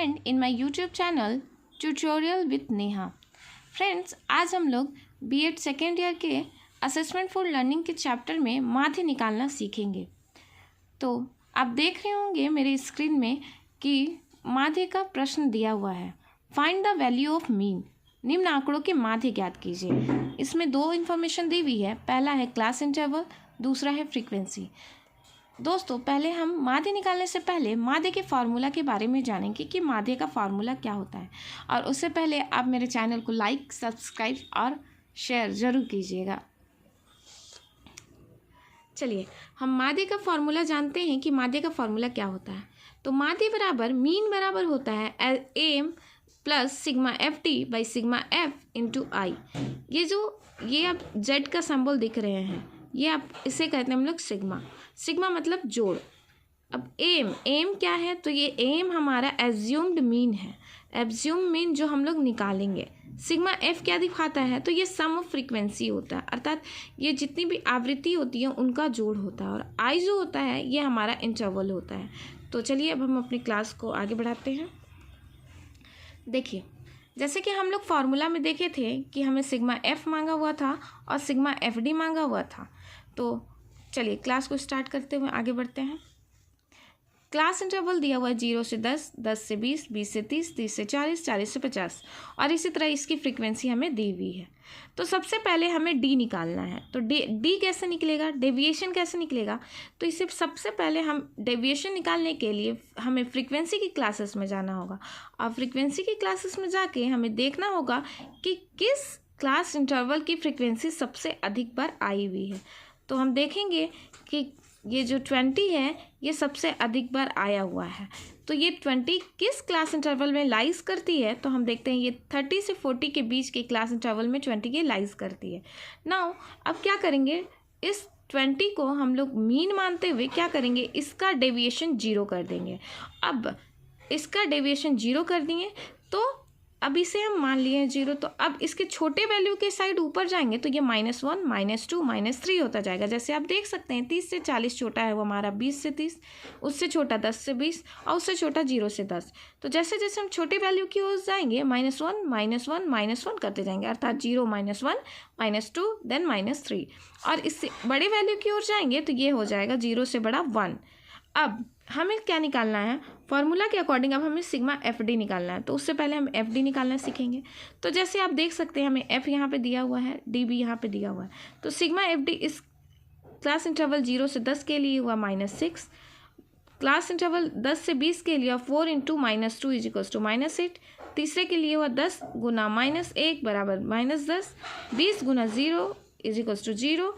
friend in my YouTube channel Tutorial with Neha। Friends, आज हम लोग बीएड सेकेंड ईयर के असेसमेंट फॉर लर्निंग के चैप्टर में माध्य निकालना सीखेंगे। तो आप देख रहे होंगे मेरे स्क्रीन में कि माध्य का प्रश्न दिया हुआ है। Find the value of mean, निम्न आंकड़ों के माध्य ज्ञात कीजिए। इसमें दो इन्फॉर्मेशन दी हुई है, पहला है क्लास इंटरवल, दूसरा है फ्रीक्वेंसी। दोस्तों, पहले हम माध्य निकालने से पहले माध्य के फार्मूला के बारे में जानेंगे कि माध्य का फार्मूला क्या होता है। और उससे पहले आप मेरे चैनल को लाइक, सब्सक्राइब और शेयर ज़रूर कीजिएगा। चलिए, हम माध्य का फार्मूला जानते हैं कि माध्य का फार्मूला क्या होता है। तो माध्य बराबर मीन बराबर होता है m plus sigma f t by sigma f into i. ये आप जेड का सिंबल दिख रहे हैं, ये आप इसे कहते हैं हम लोग सिग्मा मतलब जोड़। अब एम क्या है, तो ये एम हमारा एज्यूम्ड मीन है, एज्यूम मीन जो हम लोग निकालेंगे। सिग्मा एफ क्या दिखाता है, तो ये सम ऑफ फ्रीक्वेंसी होता है, अर्थात ये जितनी भी आवृत्ति होती है उनका जोड़ होता है। और आई जो होता है ये हमारा इंटरवल होता है। तो चलिए अब हम अपनी क्लास को आगे बढ़ाते हैं। देखिए, जैसे कि हम लोग फार्मूला में देखे थे कि हमें सिग्मा एफ मांगा हुआ था और सिग्मा एफ डी मांगा हुआ था। तो चलिए क्लास को स्टार्ट करते हुए आगे बढ़ते हैं। क्लास इंटरवल दिया हुआ है 0 से 10, 10 से 20, 20 से 30, 30 से 40, 40 से 50 और इसी तरह इसकी फ्रीक्वेंसी हमें दी हुई है। तो सबसे पहले हमें डी निकालना है। तो डी कैसे निकलेगा, डेविएशन कैसे निकलेगा, तो इसे सबसे पहले हम डेविएशन निकालने के लिए हमें फ्रीक्वेंसी की क्लासेस में जाना होगा। और फ्रीक्वेंसी की क्लासेस में जाके हमें देखना होगा कि किस क्लास इंटरवल की फ्रीक्वेंसी सबसे अधिक बार आई हुई है। तो हम देखेंगे कि ये जो 20 है ये सबसे अधिक बार आया हुआ है। तो ये 20 किस क्लास इंटरवल में लाइज करती है, तो हम देखते हैं ये 30 से 40 के बीच के क्लास इंटरवल में 20 के लाइज करती है। नाउ अब क्या करेंगे, इस 20 को हम लोग मीन मानते हुए क्या करेंगे, इसका डेविएशन 0 कर देंगे। अब इसका डेविएशन 0 कर दिए तो अब इसे हम मान लिए 0। तो अब इसके छोटे वैल्यू के साइड ऊपर जाएंगे तो ये -1, -2, -3 होता जाएगा। जैसे आप देख सकते हैं 30 से 40 छोटा है वो हमारा 20 से 30, उससे छोटा 10 से 20 और उससे छोटा 0 से 10। तो जैसे जैसे हम छोटे वैल्यू की ओर जाएंगे -1, -1, -1 करते जाएंगे, अर्थात 0, -1, -2 देन -3। और इससे बड़े वैल्यू की ओर जाएंगे तो ये हो जाएगा 0 से बड़ा 1। अब हमें क्या निकालना है, फार्मूला के अकॉर्डिंग अब हमें सिग्मा एफ डी निकालना है। तो उससे पहले हम एफ डी निकालना सीखेंगे। तो जैसे आप देख सकते हैं हमें एफ यहाँ पे दिया हुआ है, डी भी यहाँ पे दिया हुआ है। तो सिग्मा एफ डी इस क्लास इंटरवल 0 से 10 के लिए हुआ -6, क्लास इंटरवल 10 से 20 के लिए 4 × -2 = -8, तीसरे के लिए हुआ 10 गुना -1 बराबर -10, 20 गुना 0 = 0,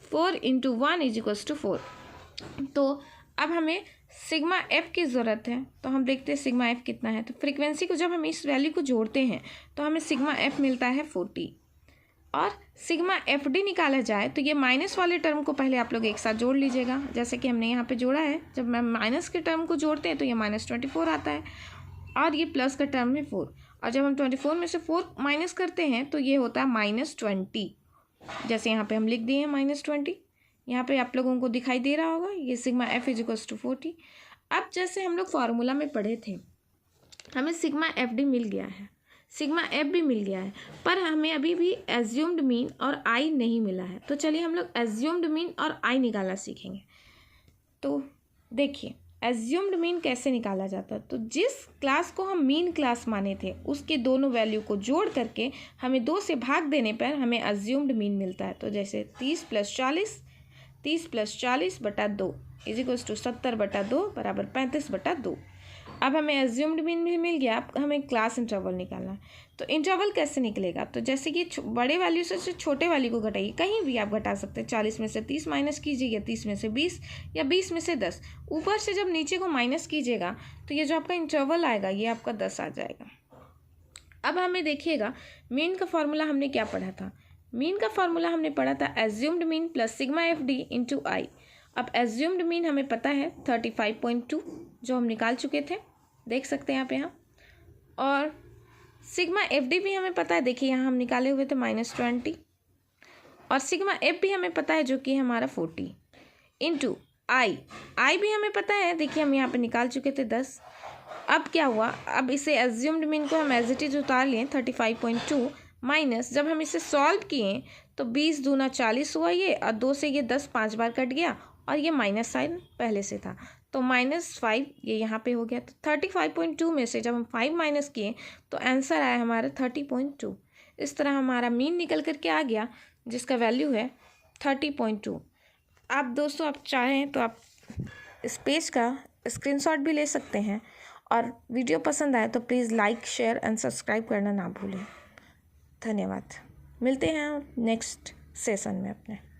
4 × 1 = 4। तो अब हमें सिग्मा एफ की ज़रूरत है। तो हम देखते हैं सिग्मा एफ कितना है। तो फ्रीक्वेंसी को जब हम इस वैल्यू को जोड़ते हैं तो हमें सिग्मा एफ मिलता है 40। और सिग्मा एफ डी निकाला जाए तो ये माइनस वाले टर्म को पहले आप लोग एक साथ जोड़ लीजिएगा, जैसे कि हमने यहाँ पे जोड़ा है। जब मैं माइनस के टर्म को जोड़ते हैं तो ये -24 आता है और ये प्लस का टर्म है 4। और जब हम 24 में से 4 माइनस करते हैं तो ये होता है -20। जैसे यहाँ पर हम लिख दिए हैं -20, यहाँ पे आप लोगों को दिखाई दे रहा होगा ये सिग्मा एफ = 40। अब जैसे हम लोग फार्मूला में पढ़े थे, हमें सिग्मा एफ डी मिल गया है, सिग्मा एफ भी मिल गया है, पर हमें अभी भी एज्यूम्ड मीन और आई नहीं मिला है। तो चलिए हम लोग एज्यूम्ड मीन और आई निकालना सीखेंगे। तो देखिए एज्यूम्ड मीन कैसे निकाला जाता है। तो जिस क्लास को हम मीन क्लास माने थे उसके दोनों वैल्यू को जोड़ करके हमें 2 से भाग देने पर हमें एज्यूम्ड मीन मिलता है। तो जैसे 30 + 40, 30 + 40/2 = 70/2 बराबर 35/2। अब हमें एज्यूम्ड मीन भी मिल गया। अब हमें क्लास इंटरवल निकालना है। तो इंटरवल कैसे निकलेगा, तो जैसे कि बड़े वैल्यू से छोटे वैल्यू को घटाइए, कहीं भी आप घटा सकते हैं। 40 में से 30 माइनस कीजिए, या 30 में से 20, या 20 में से 10। ऊपर से जब नीचे को माइनस कीजिएगा तो ये जो आपका इंटरवल आएगा ये आपका 10 आ जाएगा। अब हमें देखिएगा मीन का फॉर्मूला हमने क्या पढ़ा था। मीन का फार्मूला हमने पढ़ा था assumed mean plus sigma f d into i. अब एज्यूम्ड मीन हमें पता है 35.2 जो हम निकाल चुके थे, देख सकते हैं आप यहाँ। और सिग्मा एफ डी भी हमें पता है, देखिए यहाँ हम निकाले हुए थे -20। और सिग्मा एफ भी हमें पता है जो कि हमारा 40 इंटू आई भी हमें पता है, देखिए हम यहाँ पे निकाल चुके थे 10। अब क्या हुआ, अब इसे एज्यूम्ड मीन को हम एज इट इज उतार लिए 35.2 माइनस, जब हम इसे सॉल्व किए तो 20 दूना 40 हुआ ये, और 2 से ये 10 5 बार कट गया, और ये माइनस साइन पहले से था तो -5 ये यहाँ पे हो गया। तो 35.2 में से जब हम 5 माइनस किए तो आंसर आया हमारा 30.2। इस तरह हमारा मीन निकल करके आ गया जिसका वैल्यू है 30.2। आप दोस्तों आप चाहें तो आप इस पेज का स्क्रीनशॉट भी ले सकते हैं, और वीडियो पसंद आए तो please like share and subscribe करना ना भूलें। धन्यवाद। मिलते हैं नेक्स्ट सेशन में अपने।